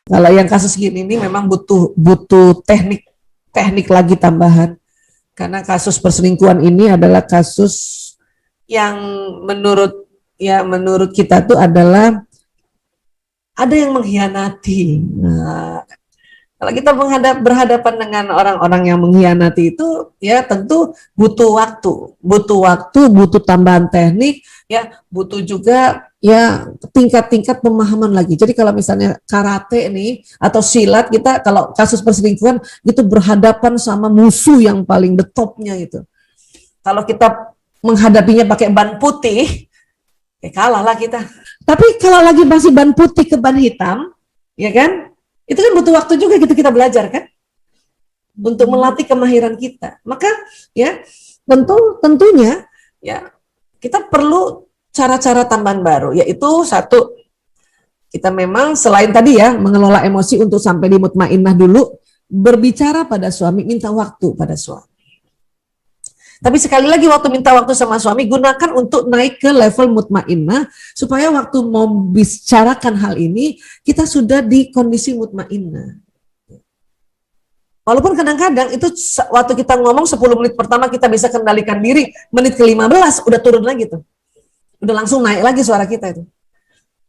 Kalau yang kasus gini ini memang butuh teknik lagi tambahan. Karena kasus perselingkuhan ini adalah kasus yang menurut kita tuh adalah ada yang mengkhianati. Nah, kalau kita berhadapan dengan orang-orang yang mengkhianati itu, ya tentu butuh waktu, butuh tambahan teknik, ya butuh juga ya tingkat-tingkat pemahaman lagi. Jadi kalau misalnya karate nih atau silat, kita kalau kasus perselingkuhan itu berhadapan sama musuh yang paling the topnya gitu. Kalau kita menghadapinya pakai ban putih, ya kalah lah kita. Tapi kalau lagi masih ban putih ke ban hitam, ya kan? Itu kan butuh waktu juga gitu kita belajar kan? Untuk melatih kemahiran kita. Maka ya tentunya ya kita perlu cara-cara tambahan baru, yaitu satu, kita memang selain tadi ya mengelola emosi untuk sampai di mutmainnah dulu, berbicara pada suami, minta waktu pada suami. Tapi sekali lagi waktu minta waktu sama suami, gunakan untuk naik ke level mutmainnah, supaya waktu mau bicarakan hal ini, kita sudah di kondisi mutmainnah. Walaupun kadang-kadang itu waktu kita ngomong 10 menit pertama kita bisa kendalikan diri, menit ke-15 udah turun lagi tuh. Udah langsung naik lagi suara kita itu.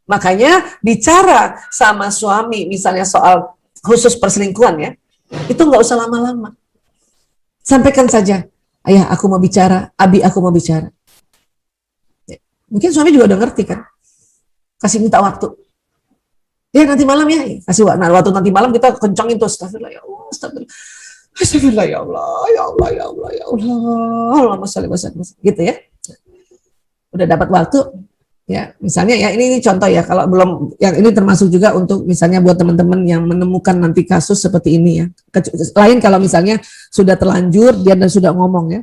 Makanya bicara sama suami, misalnya soal khusus perselingkuhan ya, itu nggak usah lama-lama. Sampaikan saja, ayah aku mau bicara, abi aku mau bicara. Ya. Mungkin suami juga udah ngerti kan. Kasih minta waktu. Ya nanti malam ya, kasih waktu nanti malam kita kencangin tuh, astagfirullah ya Allah, astagfirullah ya Allah, ya Allah, ya Allah, ya Allah, Allahumma sholli wa sallim, gitu ya. Udah dapat waktu, ya misalnya ya ini contoh ya, kalau belum, yang ini termasuk juga untuk misalnya buat teman-teman yang menemukan nanti kasus seperti ini ya. Lain kalau misalnya sudah terlanjur dia dan sudah ngomong ya,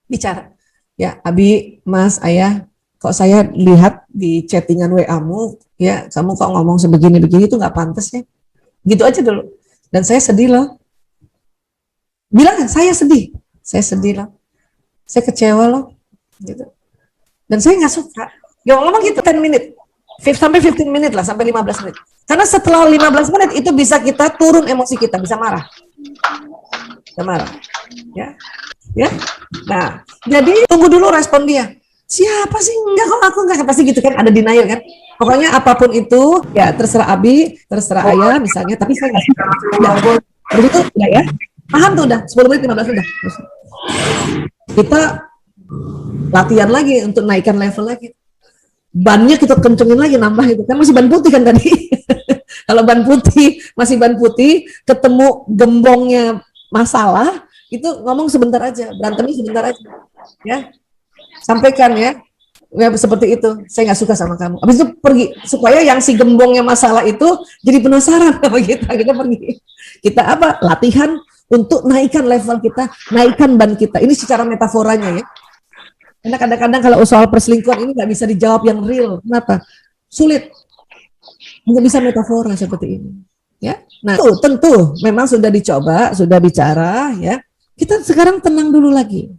bicara ya, abi, mas, ayah, kok saya lihat di chattingan WA-mu ya kamu kok ngomong sebegini-begini, itu nggak pantas ya, gitu aja dulu. Dan saya sedih loh, bilang saya sedih loh, saya kecewa loh, gitu. Dan saya nggak suka. Ya ngomong gitu 10 menit. Sampai 15 menit lah, sampai 15 menit. Karena setelah 15 menit itu bisa kita turun emosi kita, bisa marah. Bisa marah. Ya. Ya. Nah, jadi tunggu dulu respon dia. Siapa sih? Enggak kok, aku enggak, pasti gitu kan, ada denial kan. Pokoknya apapun itu, ya terserah abi, terserah ayah misalnya, tapi saya nggak suka. Udah. Begitu udah ya. Paham tuh udah, 10 menit 15 udah. Kita latihan lagi untuk naikkan level lagi. Bannya kita kencengin lagi, nambah itu kan masih ban putih kan tadi. Kalau ban putih masih ban putih, ketemu gembongnya masalah, itu ngomong sebentar aja, berantemnya sebentar aja, ya sampaikan ya seperti itu, saya nggak suka sama kamu. Habis itu pergi, supaya yang si gembongnya masalah itu jadi penasaran sama kita pergi. Kita apa? Latihan untuk naikkan level kita, naikkan ban kita. Ini secara metaforanya ya. Karena kadang-kadang kalau soal perselingkuhan ini nggak bisa dijawab yang real. Kenapa? Sulit. Nggak bisa metafora seperti ini. Ya, nah tentu memang sudah dicoba, sudah bicara, ya. Kita sekarang tenang dulu lagi.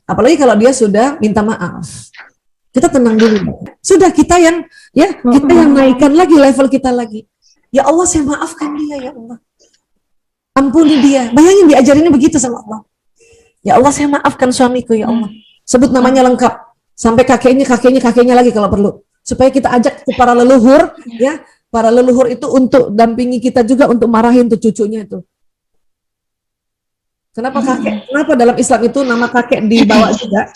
Apalagi kalau dia sudah minta maaf, kita tenang dulu. Sudah kita yang naikkan lagi level kita lagi. Ya Allah, saya maafkan dia ya Allah. Ampuni dia. Bayangin diajarinnya begitu sama Allah. Ya Allah, saya maafkan suamiku ya Allah. Sebut namanya lengkap. Sampai kakeknya lagi kalau perlu. Supaya kita ajak ke para leluhur, ya. Para leluhur itu untuk dampingi kita juga untuk marahin tuh cucunya itu. Kenapa kakek? Kenapa dalam Islam itu nama kakek dibawa juga?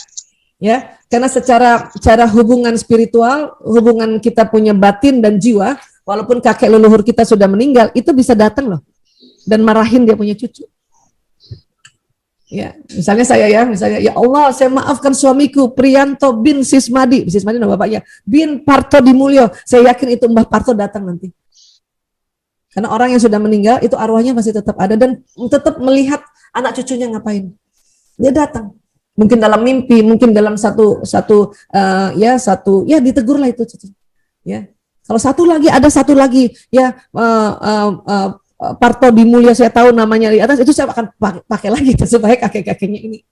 Ya, karena secara hubungan spiritual, hubungan kita punya batin dan jiwa, walaupun kakek leluhur kita sudah meninggal, itu bisa datang loh dan marahin dia punya cucu. Ya, misalnya ya Allah, saya maafkan suamiku Priyanto bin Sismadi nama bapaknya, bin Parto Dimulyo. Saya yakin itu Mbah Parto datang nanti. Karena orang yang sudah meninggal itu arwahnya masih tetap ada dan tetap melihat anak cucunya ngapain. Dia datang. Mungkin dalam mimpi, mungkin dalam satu ditegurlah itu cucu. Ya. Kalau ada satu lagi ya Parto Dimulyo, saya tahu namanya di atas, itu saya akan pakai lagi supaya kakek-kakeknya ini.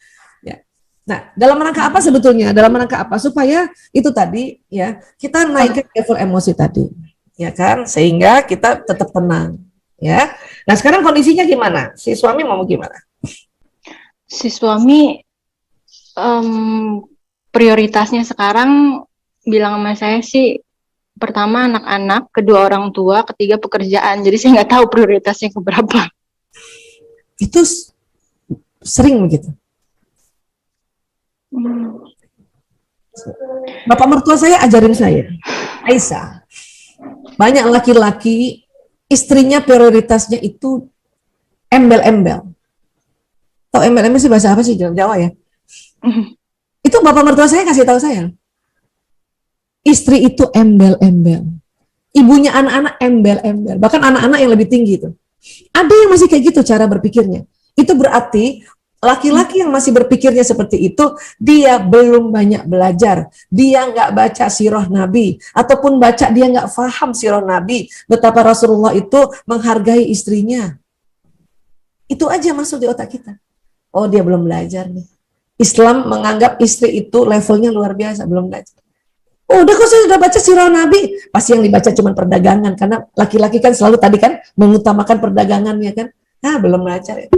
Ya. Nah, dalam rangka apa sebetulnya? Dalam rangka apa? Supaya itu tadi ya kita naikkan level emosi tadi. ya kan? Sehingga kita tetap tenang, ya. Nah sekarang kondisinya gimana? Si suami mau gimana? Si suami prioritasnya sekarang bilang sama saya sih, pertama anak-anak, kedua orang tua, ketiga pekerjaan. Jadi saya nggak tahu prioritasnya keberapa. Itu sering begitu. Bapak mertua saya ajarin saya, Aisyah, banyak laki-laki istrinya prioritasnya itu embel-embel. Tahu embel-embel sih bahasa apa sih Jawa ya? Itu bapak mertua saya kasih tahu saya. Istri itu embel-embel. Ibunya anak-anak embel-embel. Bahkan anak-anak yang lebih tinggi itu. Ada yang masih kayak gitu cara berpikirnya. Itu berarti laki-laki yang masih berpikirnya seperti itu, dia belum banyak belajar. Dia nggak baca sirah Nabi. Ataupun baca, dia nggak paham sirah Nabi. Betapa Rasulullah itu menghargai istrinya. Itu aja masuk di otak kita. Oh, dia belum belajar nih. Islam menganggap istri itu levelnya luar biasa, belum belajar. Oh, udah kok saya sudah baca sirah Nabi. Pasti yang dibaca cuma perdagangan. Karena laki-laki kan selalu tadi kan mengutamakan perdagangannya kan. Nah, belum belajar ya.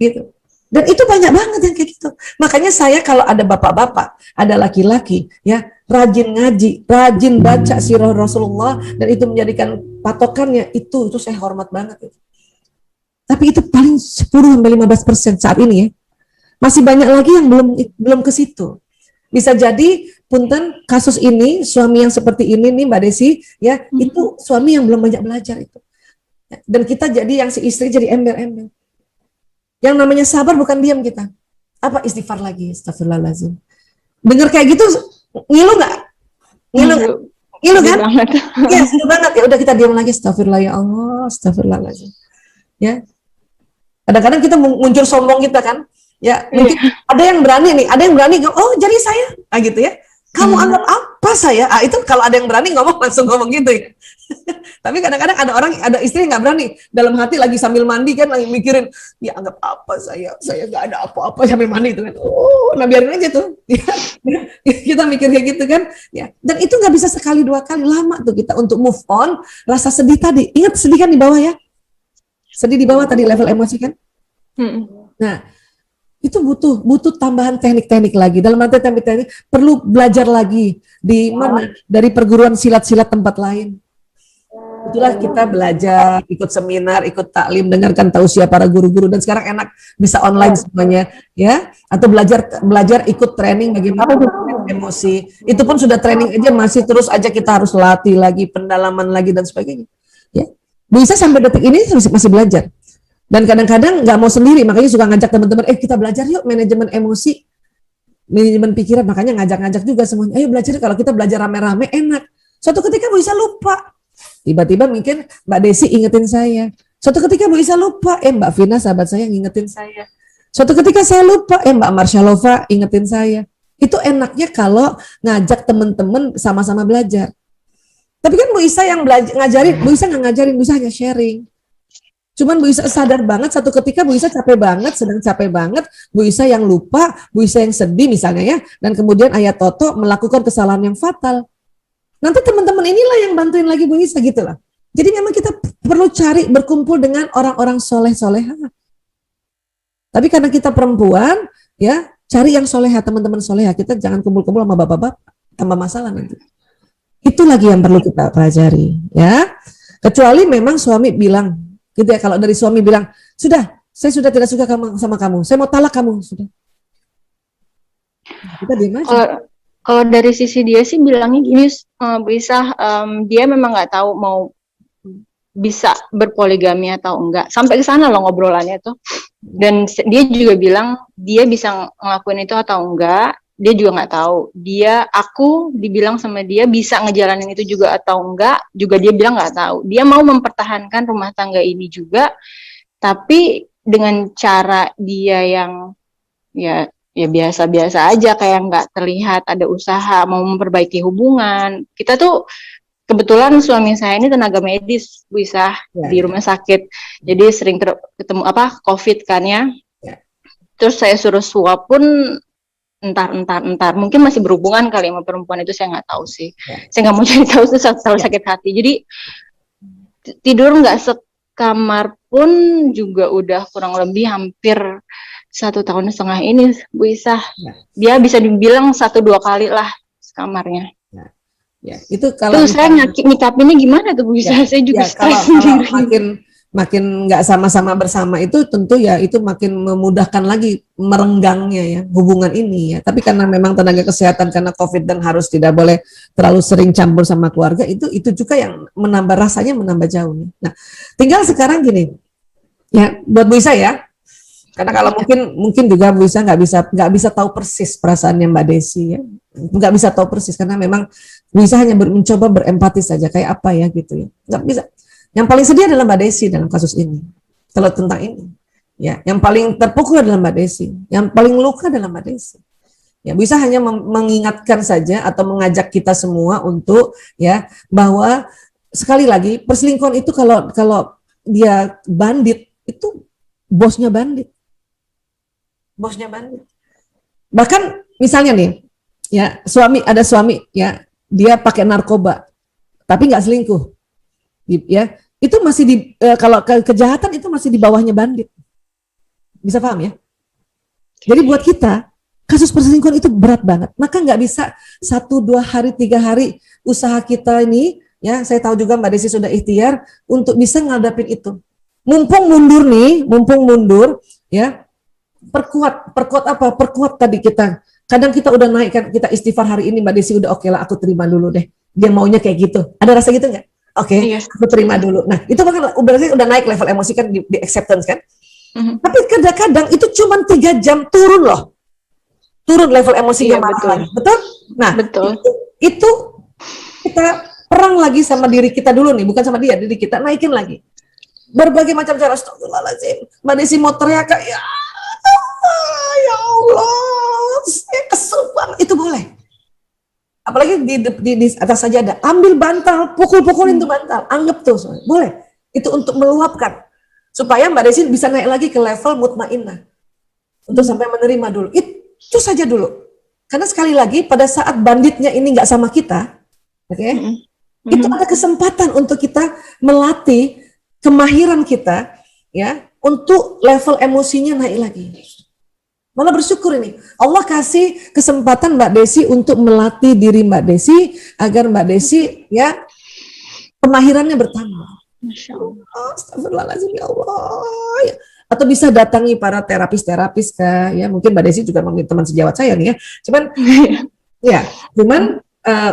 Gitu. Dan itu banyak banget yang kayak gitu. Makanya saya kalau ada bapak-bapak, ada laki-laki ya rajin ngaji, rajin baca sirah Rasulullah dan itu menjadikan patokannya, itu saya hormat banget. Tapi itu paling 10-15% saat ini ya. Masih banyak lagi yang belum ke situ. Bisa jadi punten kasus ini suami yang seperti ini nih Mbak Desi ya, itu suami yang belum banyak belajar itu. Dan kita jadi yang si istri jadi embel-embel. Yang namanya sabar bukan diam kita. Apa istighfar lagi, astagfirullahaladzim. Dengar kayak gitu ngilu nggak? Ngilu kan? Iya, seru banget ya. Udah kita diam lagi, astagfirullah ya Allah, astagfirullahaladzim. Ya. Kadang-kadang kita muncul sombong kita kan. Ya, mungkin ada yang berani nih, ada yang berani, oh jadi saya, gitu ya. Kamu anggap apa saya? Itu kalau ada yang berani ngomong langsung ngomong gitu ya. Tapi kadang-kadang ada orang, ada istri nggak berani. Dalam hati lagi sambil mandi kan, lagi mikirin, ya anggap apa saya nggak ada apa-apa sambil mandi itu kan. Oh, nah biarin aja tuh. Kita mikir kayak gitu kan. Ya. Dan itu nggak bisa sekali dua kali, lama tuh kita untuk move on. Rasa sedih tadi, ingat sedih kan di bawah ya? Sedih di bawah tadi level emosi kan? Nah, itu butuh tambahan teknik-teknik lagi. Dalam arti teknik-teknik perlu belajar lagi di mana? Dari perguruan silat-silat tempat lain. Itulah kita belajar, ikut seminar, ikut taklim, dengarkan tausiah para guru-guru, dan sekarang enak bisa online semuanya, ya. Atau belajar ikut training bagaimana emosi. Itu pun sudah training aja masih terus aja kita harus latih lagi, pendalaman lagi dan sebagainya. Ya. Bisa sampai detik ini masih belajar. Dan kadang-kadang nggak mau sendiri, makanya suka ngajak teman-teman, kita belajar yuk manajemen emosi, manajemen pikiran, makanya ngajak-ngajak juga semuanya, ayo belajar, kalau kita belajar rame-rame enak. Suatu ketika bisa lupa, tiba-tiba mungkin Mbak Desi ingetin saya, suatu ketika bisa lupa, Mbak Vina sahabat saya ngingetin saya, suatu ketika saya lupa, Mbak Marsyalova ingetin saya. Itu enaknya kalau ngajak teman-teman sama-sama belajar. Tapi kan Bu Isa yang ngajarin, Bu Isa nggak ngajarin, Bu Isa hanya sharing. Cuman Bu Isa sadar banget, satu ketika Bu Isa capek banget, sedang capek banget, Bu Isa yang lupa, Bu Isa yang sedih misalnya ya, dan kemudian Ayah Toto melakukan kesalahan yang fatal. Nanti teman-teman inilah yang bantuin lagi Bu Isa gitu lah. Jadi memang kita perlu cari berkumpul dengan orang-orang soleh-soleha. Tapi karena kita perempuan, ya cari yang soleha, teman-teman soleha. Kita jangan kumpul-kumpul sama bapak-bapak, tambah masalah nanti. Itu lagi yang perlu kita pelajari, ya. Kecuali memang suami bilang, gitu ya, kalau dari suami bilang, sudah, saya sudah tidak suka sama kamu, saya mau talak kamu, sudah. Kita diam aja. Kalau dari sisi dia sih bilangnya gini, Bu Isa, dia memang nggak tahu mau bisa berpoligami atau enggak. Sampai ke sana loh ngobrolannya tuh. Dan dia juga bilang dia bisa ngelakuin itu atau enggak. Dia juga nggak tahu. Aku dibilang sama dia bisa ngejalanin itu juga atau enggak. Juga dia bilang nggak tahu. Dia mau mempertahankan rumah tangga ini juga, tapi dengan cara dia yang ya biasa-biasa aja, kayak nggak terlihat ada usaha mau memperbaiki hubungan. Kita tuh kebetulan suami saya ini tenaga medis, Bu Isa, di rumah sakit. Jadi sering ketemu COVID kan ya. Terus saya suruh swab pun entar mungkin masih berhubungan kali sama perempuan itu, saya nggak tahu sih. Ya. Saya nggak mau cari tahu, terlalu Ya. sakit hati. Jadi tidur nggak sekamar pun juga udah kurang lebih hampir 1,5 tahun ini, Bu Isah. Ya. Dia bisa dibilang 1-2 kali lah sekamarnya. Ya, itu kalau Terus saya nyikapinnya gimana tuh Bu Isah? Ya, Saya juga kalau stres sendiri. makin nggak sama-sama bersama itu tentu ya itu makin memudahkan lagi merenggangnya ya hubungan ini ya. Tapi karena memang tenaga kesehatan karena COVID dan harus tidak boleh terlalu sering campur sama keluarga, itu juga yang menambah rasanya menambah jauh. Nah, tinggal sekarang gini ya buat Bu Isa ya. Karena kalau mungkin juga Bu Isa nggak bisa tahu persis perasaannya Mbak Desi ya, nggak bisa tahu persis karena memang Bu Isa hanya mencoba berempati saja kayak apa ya gitu ya, nggak bisa. Yang paling sedih adalah Mbak Desi dalam kasus ini. Kalau tentang ini, ya, yang paling terpukul adalah Mbak Desi, yang paling luka adalah Mbak Desi. Ya, Bu Isa hanya mengingatkan saja atau mengajak kita semua untuk ya bahwa sekali lagi perselingkuhan itu kalau dia bandit itu bosnya bandit. Bosnya bandit. Bahkan misalnya nih, ya ada suami ya dia pakai narkoba, tapi nggak selingkuh, ya itu masih kalau kejahatan itu masih di bawahnya bandit. Bisa paham ya? Jadi buat kita kasus perselingkuhan itu berat banget. Maka nggak bisa 1, 2 hari, 3 hari usaha kita ini, ya saya tahu juga Mbak Desi sudah ikhtiar untuk bisa ngadapin itu. Mumpung mundur, ya. Perkuat apa? Perkuat tadi kita. Kadang kita udah naik kan, kita istighfar hari ini Mbak Desi udah oke lah, aku terima dulu deh. Dia maunya kayak gitu. Ada rasa gitu nggak? Oke, aku terima dulu. Nah, itu kan berarti udah naik level emosi kan di acceptance kan? Tapi kadang-kadang itu cuma 3 jam turun loh. Turun level emosinya betul? Nah, itu kita perang lagi sama diri kita dulu nih, bukan sama dia, diri kita naikin lagi. Berbagai macam cara, astagfirullahaladzim. Mbak Desi mau teriak kayak ya Allah, saya kesel banget. Itu boleh. Apalagi di atas saja ada. Ambil bantal, pukul-pukulin tuh bantal. Anggap tuh, boleh. Itu untuk meluapkan. Supaya Mbak Desi bisa naik lagi ke level mutmainnah. Untuk sampai menerima dulu. Itu saja dulu. Karena sekali lagi, pada saat banditnya ini nggak sama kita, itu ada kesempatan untuk kita melatih kemahiran kita, ya, untuk level emosinya naik lagi. Malah bersyukur ini. Allah kasih kesempatan Mbak Desi untuk melatih diri Mbak Desi agar Mbak Desi ya kemahirannya bertambah. Masya Allah. Astagfirullahaladzim ya Allah. Ya. Atau bisa datangi para terapis kah? Ya mungkin Mbak Desi juga memang teman sejawat saya nih ya. Cuman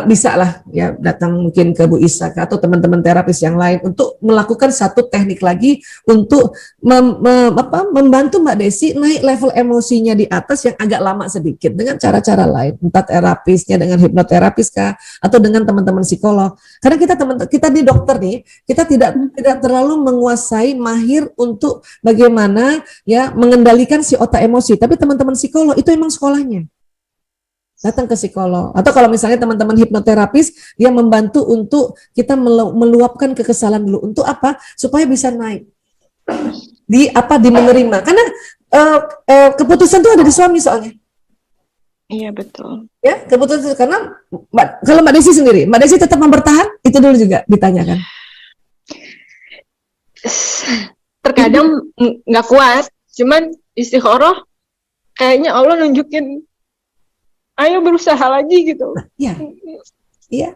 bisa lah ya datang mungkin ke Bu Isa atau teman-teman terapis yang lain untuk melakukan satu teknik lagi untuk membantu Mbak Desi naik level emosinya di atas yang agak lama sedikit dengan cara-cara lain, entah terapisnya dengan hipnoterapis kah atau dengan teman-teman psikolog. Karena kita di dokter nih, kita tidak terlalu menguasai mahir untuk bagaimana ya mengendalikan si otak emosi, tapi teman-teman psikolog itu emang sekolahnya. Datang ke psikolog. Atau kalau misalnya teman-teman hipnoterapis, dia membantu untuk kita meluapkan kekesalan dulu. Untuk apa? Supaya bisa naik. Di menerima. Karena keputusan itu ada di suami soalnya. Iya, betul. Ya, keputusan karena kalau Mbak Desi sendiri, Mbak Desi tetap mempertahan, itu dulu juga ditanyakan. Terkadang nggak kuat, cuman istikharah kayaknya Allah nunjukin ayo berusaha lagi gitu. Iya.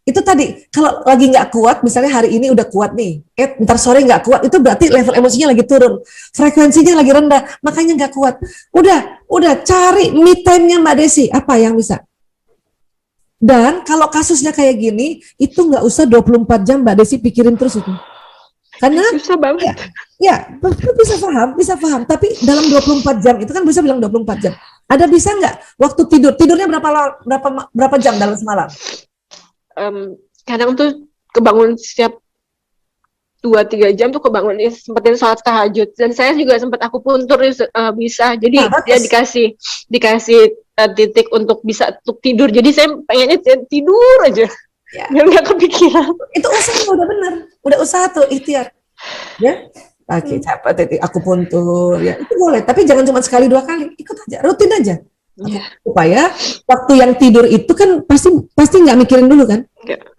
Itu tadi, kalau lagi nggak kuat, misalnya hari ini udah kuat nih, ntar sore nggak kuat, itu berarti level emosinya lagi turun, frekuensinya lagi rendah, makanya nggak kuat. Udah cari me time-nya Mbak Desi, apa yang bisa. Dan kalau kasusnya kayak gini, itu nggak usah 24 jam Mbak Desi pikirin terus itu. Karena susah banget. Ya, bisa paham. Tapi dalam 24 jam itu kan bisa bilang 24 jam. Ada bisa nggak waktu tidurnya berapa jam dalam semalam? Kadang tuh kebangun setiap 2-3 jam tuh kebangun sempetin sholat tahajud, dan saya juga sempat akupuntur bisa. Jadi dia dikasih titik untuk bisa untuk tidur. Jadi saya pengennya tidur aja. Ya. Biar nggak kepikiran. Itu usaha udah benar, udah usaha tuh ikhtiar. Ya, pakai titik akupuntur, ya itu boleh. Tapi jangan cuma sekali 2 kali, ikut aja, rutin aja. Supaya waktu yang tidur itu kan pasti nggak mikirin dulu kan.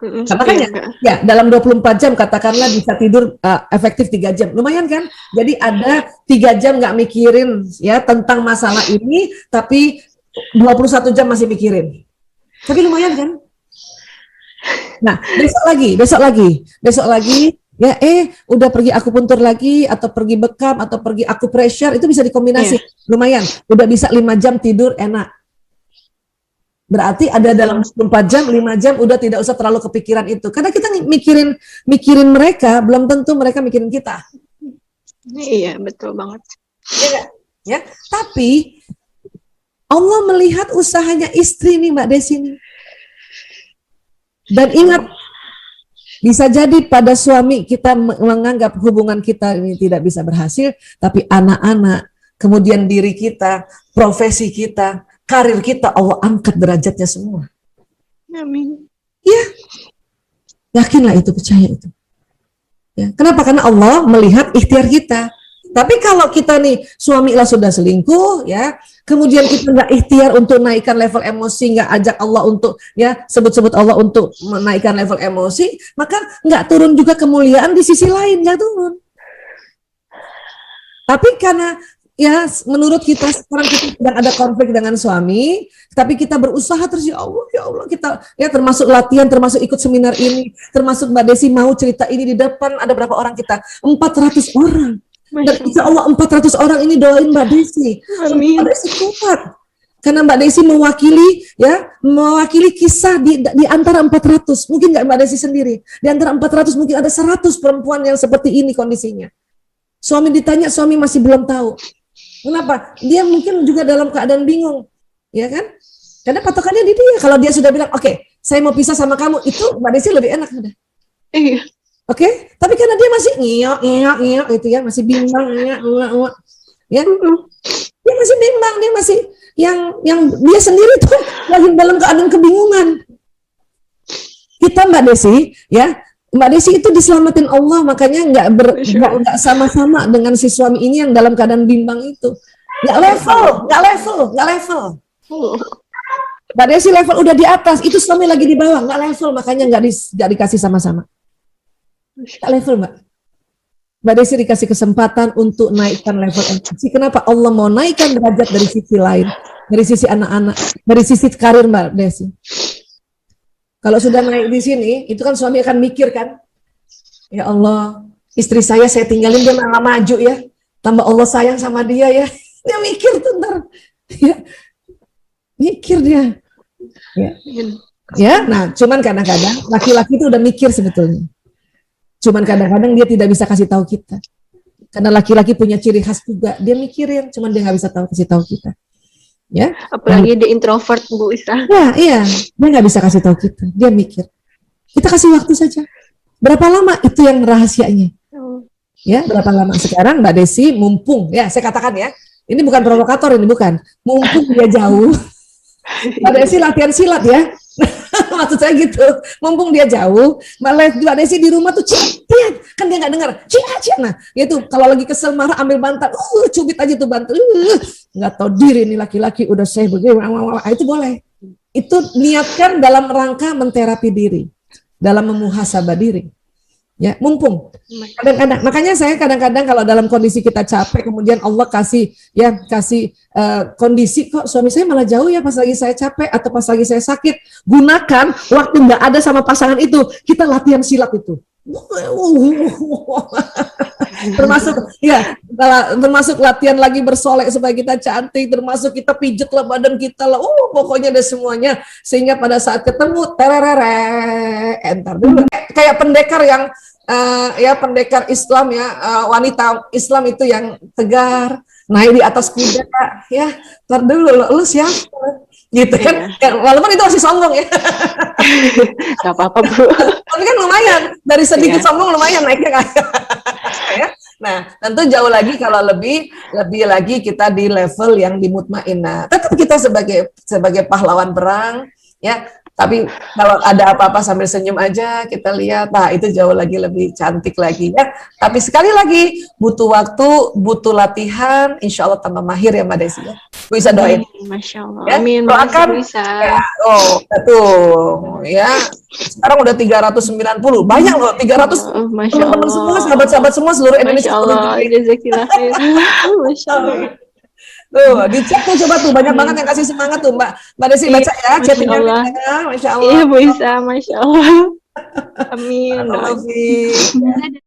Karena kan ya dalam 24 jam katakanlah bisa tidur efektif 3 jam, lumayan kan. Jadi ada 3 jam nggak mikirin ya tentang masalah ini, tapi 21 jam masih mikirin. Tapi lumayan kan. Nah besok lagi ya udah pergi akupuntur lagi atau pergi bekam atau pergi acupressure, itu bisa dikombinasi. Lumayan, udah bisa 5 jam tidur enak. Berarti ada dalam 24 jam, 5 jam udah tidak usah terlalu kepikiran itu. Karena kita mikirin mereka, belum tentu mereka mikirin kita. Iya, betul banget. Ya, tapi Allah melihat usahanya istri nih Mbak Desi nih. Dan ingat, bisa jadi pada suami kita menganggap hubungan kita ini tidak bisa berhasil, tapi anak-anak, kemudian diri kita, profesi kita, karir kita, Allah angkat derajatnya semua. Amin. Ya, yakinlah itu, percaya itu. Ya, kenapa? Karena Allah melihat ikhtiar kita. Tapi kalau kita nih suami lah sudah selingkuh, ya, kemudian kita nggak ikhtiar untuk naikkan level emosi, nggak ajak Allah untuk ya sebut-sebut Allah untuk menaikkan level emosi, maka nggak turun juga kemuliaan di sisi lain, nggak turun. Tapi karena ya menurut kita sekarang kita sedang ada konflik dengan suami, tapi kita berusaha terus, ya Allah kita ya termasuk latihan, termasuk ikut seminar ini, termasuk Mbak Desi mau cerita ini di depan ada berapa orang kita? 400 orang. Dan insya Allah 400 orang ini doain Mbak Desi. Amin. Mbak Desi kuat. Karena Mbak Desi mewakili kisah di antara 400. Mungkin nggak Mbak Desi sendiri. Di antara 400 mungkin ada 100 perempuan yang seperti ini kondisinya. Suami ditanya, suami masih belum tahu. Kenapa? Dia mungkin juga dalam keadaan bingung, ya kan? Karena patokannya di dia. Kalau dia sudah bilang, oke, saya mau pisah sama kamu, itu Mbak Desi lebih enak udah. Iya. Oke, tapi karena dia masih ngiyok gitu ya, masih bimbang, ya, dia masih bimbang, dia masih yang dia sendiri tuh lagi dalam keadaan kebingungan. Kita Mbak Desi, ya. Mbak Desi itu diselamatin Allah, makanya nggak sama-sama dengan si suami ini yang dalam keadaan bimbang itu. Nggak level. Mbak Desi level udah di atas, itu suami lagi di bawah, nggak level, makanya nggak dikasih sama-sama. Nggak level, Mbak. Mbak Desi dikasih kesempatan untuk naikkan level emosi. Kenapa? Allah mau naikkan derajat dari sisi lain, dari sisi anak-anak, dari sisi karir Mbak Desi. Kalau sudah naik di sini, itu kan suami akan mikir kan, ya Allah, istri saya tinggalin dia malah maju ya, tambah Allah sayang sama dia ya, dia mikir tuh ntar, ya, mikir dia, ya, nah, cuman kadang-kadang laki-laki itu udah mikir sebetulnya, cuman kadang-kadang dia tidak bisa kasih tahu kita, karena laki-laki punya ciri khas juga, dia mikirin, cuman dia nggak bisa kasih tahu kita. Ya, apalagi dia introvert Bu Isra. Ya, iya, dia nggak bisa kasih tahu kita, dia mikir. Kita kasih waktu saja. Berapa lama itu yang rahasianya? Ya, berapa lama sekarang Mbak Desi mumpung, ya saya katakan ya, ini bukan provokator ini bukan, mumpung dia jauh. Mbak Desi latihan silat ya, maksud saya gitu, mumpung dia jauh, Mbak Desi di rumah tuh ciat, kan dia nggak dengar, ciat, nah itu kalau lagi kesel marah ambil bantal, cubit aja tuh bantal, nggak tahu diri nih laki-laki udah saya begini, itu boleh, itu niatkan dalam rangka menterapi diri, dalam memuhasabah diri. Ya, mumpung. Kadang-kadang, makanya saya kadang-kadang kalau dalam kondisi kita capek, kemudian Allah kasih kondisi kok suami saya malah jauh ya pas lagi saya capek atau pas lagi saya sakit, gunakan waktu nggak ada sama pasangan itu, kita latihan silat itu. termasuk latihan lagi bersolek supaya kita cantik, termasuk kita pijet lah badan kita lah, pokoknya ada semuanya sehingga pada saat ketemu entar dulu kayak pendekar yang pendekar Islam ya, wanita Islam itu yang tegar naik di atas kuda ya, entar dulu lu siapa gitu kan, walaupun itu masih sombong ya. Gak apa-apa Bu, tapi kan lumayan dari sedikit sombong lumayan naiknya kan. Ya. Nah, tentu jauh lagi kalau lebih lagi kita di level yang dimutmainah. Tetap kita sebagai pahlawan perang, ya Tapi kalau ada apa-apa sambil senyum aja, kita lihat, nah itu jauh lagi lebih cantik lagi ya. Tapi sekali lagi, butuh waktu, butuh latihan, insya Allah tambah mahir ya Mbak Desi ya. Bisa doain. Masya Allah. Ya, Amin. doakan. Bisa. Ya, tuh, ya. Sekarang udah 390, banyak loh, 300. Masya Teman-teman Allah. semua, sahabat-sahabat semua seluruh Masya Indonesia. Allah. Jazakillah khair. Masya Allah. Tuh, dicek tuh coba tuh, banyak banget yang kasih semangat tuh Mbak Desi, baca ya Masya chattingnya. Allah. Masya Allah. Iya Bu Isa. Masya Allah. Amin. Barakallahu fiik.